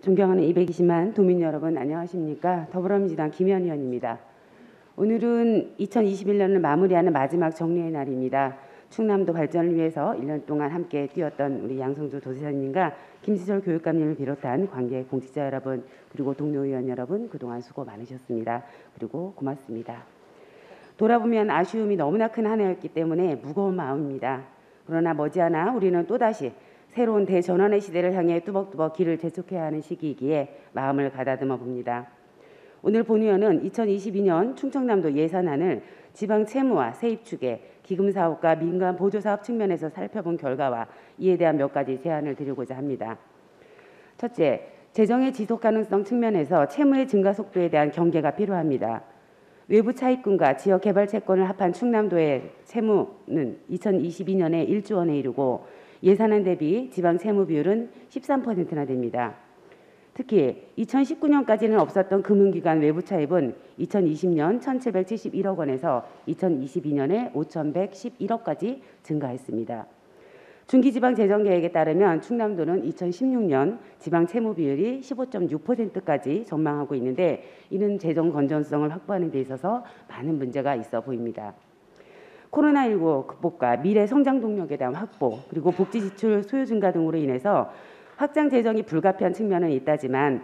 존경하는 220만 도민 여러분 안녕하십니까. 더불어민주당 김현 의원입니다. 오늘은 2021년을 마무리하는 마지막 정리의 날입니다. 충남도 발전을 위해서 1년 동안 함께 뛰었던 우리 양성주 도지사님과 김지철 교육감님을 비롯한 관계 공직자 여러분 그리고 동료 의원 여러분 그동안 수고 많으셨습니다. 그리고 고맙습니다. 돌아보면 아쉬움이 너무나 큰 한 해였기 때문에 무거운 마음입니다. 그러나 머지않아 우리는 또다시 새로운 대전환의 시대를 향해 뚜벅뚜벅 길을 재촉해야 하는 시기이기에 마음을 가다듬어 봅니다. 오늘 본 의원은 2022년 충청남도 예산안을 지방 채무와 세입 추계, 기금 사업과 민간 보조 사업 측면에서 살펴본 결과와 이에 대한 몇 가지 제안을 드리고자 합니다. 첫째, 재정의 지속 가능성 측면에서 채무의 증가 속도에 대한 경계가 필요합니다. 외부 차입금과 지역 개발 채권을 합한 충남도의 채무는 2022년에 1조 원에 이르고 예산안 대비 지방 채무 비율은 13%나 됩니다. 특히 2019년까지는 없었던 금융기관 외부 차입은 2020년 1,771억 원에서 2022년에 5,111억까지 증가했습니다. 중기지방재정계획에 따르면 충남도는 2016년 지방 채무 비율이 15.6%까지 전망하고 있는데 이는 재정 건전성을 확보하는 데 있어서 많은 문제가 있어 보입니다. 코로나19 극복과 미래 성장 동력에 대한 확보 그리고 복지 지출 소요 증가 등으로 인해서 확장 재정이 불가피한 측면은 있다지만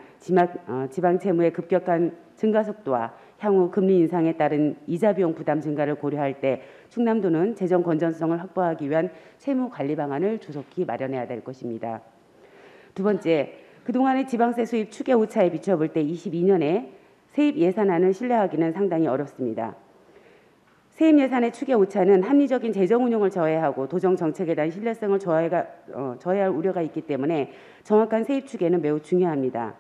지방 채무의 급격한 증가 속도와 향후 금리 인상에 따른 이자 비용 부담 증가를 고려할 때 충남도는 재정 건전성을 확보하기 위한 채무 관리 방안을 조속히 마련해야 될 것입니다. 두 번째, 그동안의 지방세 수입 추계 오차에 비춰볼 때 22년에 세입 예산안을 신뢰하기는 상당히 어렵습니다. 세입 예산의 추계 오차는 합리적인 재정 운용을 저해하고 도정 정책에 대한 신뢰성을 저해할 우려가 있기 때문에 정확한 세입 추계는 매우 중요합니다.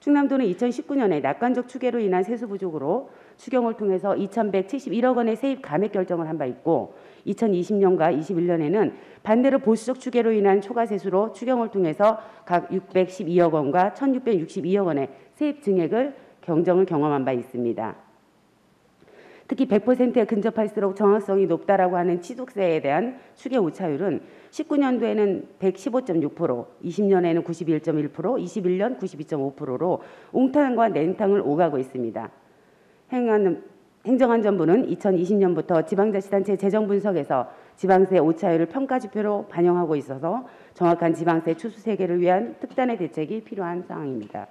충남도는 2019년에 낙관적 추계로 인한 세수 부족으로 추경을 통해서 2,171억 원의 세입 감액 결정을 한 바 있고 2020년과 21년에는 반대로 보수적 추계로 인한 초과 세수로 추경을 통해서 각 612억 원과 1,662억 원의 세입 증액을 경험한 바 있습니다. 특히 100%에 근접할수록 정확성이 높다라고 하는 취득세에 대한 추계 오차율은 19년도에는 115.6%, 20년에는 91.1%, 21년 92.5%로 옹탕과 냉탕을 오가고 있습니다. 행정안전부는 2020년부터 지방자치단체 재정 분석에서 지방세 오차율을 평가지표로 반영하고 있어서 정확한 지방세 추수 세계를 위한 특단의 대책이 필요한 상황입니다.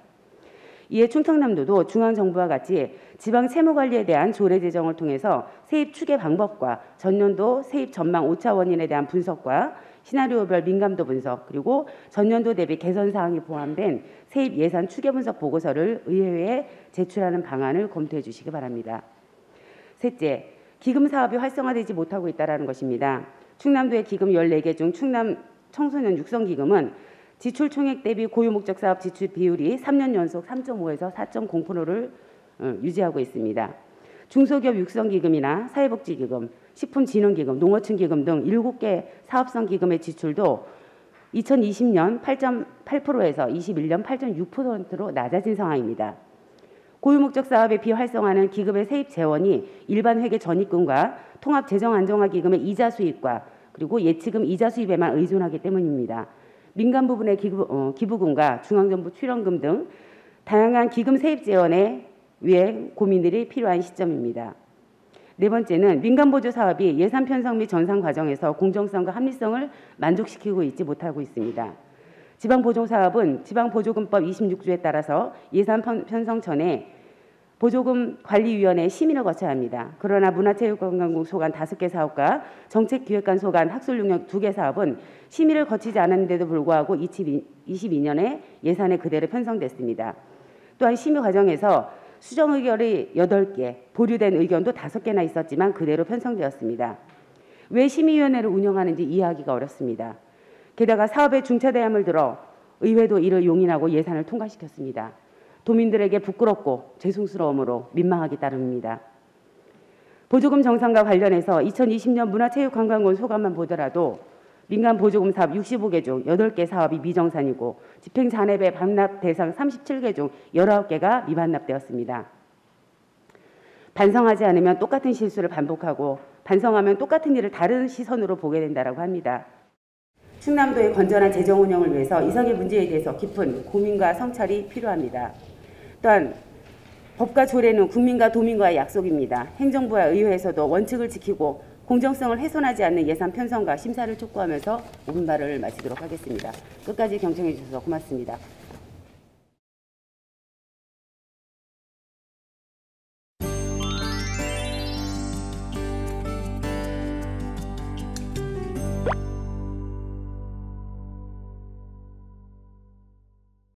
이에 충청남도도 중앙정부와 같이 지방 채무 관리에 대한 조례 제정을 통해서 세입 추계 방법과 전년도 세입 전망 오차 원인에 대한 분석과 시나리오별 민감도 분석 그리고 전년도 대비 개선 사항이 포함된 세입 예산 추계 분석 보고서를 의회에 제출하는 방안을 검토해 주시기 바랍니다. 셋째, 기금 사업이 활성화되지 못하고 있다는 것입니다. 충남도의 기금 14개 중 충남 청소년 육성기금은 지출 총액 대비 고유 목적 사업 지출 비율이 3년 연속 3.5에서 4.0%를 유지하고 있습니다. 중소기업 육성기금이나 사회복지기금, 식품진흥기금, 농어촌기금 등 7개 사업성 기금의 지출도 2020년 8.8%에서 21년 8.6%로 낮아진 상황입니다. 고유 목적 사업의 비활성화는 기금의 세입 재원이 일반 회계 전입금과 통합재정안정화기금의 이자 수입과 그리고 예치금 이자 수입에만 의존하기 때문입니다. 민간 부분의 기부금과 중앙정부 출연금 등 다양한 기금 세입 재원에 위해 고민들이 필요한 시점입니다. 네 번째는 민간 보조 사업이 예산 편성 및 전산 과정에서 공정성과 합리성을 만족시키고 있지 못하고 있습니다. 지방 보조 사업은 지방보조금법 26조에 따라서 예산 편성 전에 보조금 관리위원회 심의를 거쳐야 합니다. 그러나 문화체육관광국 소관 5개 사업과 정책기획관 소관 학술용역 2개 사업은 심의를 거치지 않았는데도 불구하고 2022년에 예산에 그대로 편성됐습니다. 또한 심의 과정에서 수정 의견이 8개, 보류된 의견도 5개나 있었지만 그대로 편성되었습니다. 왜 심의위원회를 운영하는지 이해하기가 어렵습니다. 게다가 사업의 중차대함을 들어 의회도 이를 용인하고 예산을 통과시켰습니다. 도민들에게 부끄럽고 죄송스러움으로 민망하기 따름입니다. 보조금 정산과 관련해서 2020년 문화체육관광원 소감만 보더라도 민간 보조금 사업 65개 중 8개 사업이 미정산이고 집행잔액의 반납 대상 37개 중 19개가 미반납되었습니다. 반성하지 않으면 똑같은 실수를 반복하고 반성하면 똑같은 일을 다른 시선으로 보게 된다고 합니다. 충남도의 건전한 재정 운영을 위해서 이상의 문제에 대해서 깊은 고민과 성찰이 필요합니다. 또한 법과 조례는 국민과 도민과의 약속입니다. 행정부와 의회에서도 원칙을 지키고 공정성을 훼손하지 않는 예산 편성과 심사를 촉구하면서 5분 발언을 마치도록 하겠습니다. 끝까지 경청해 주셔서 고맙습니다.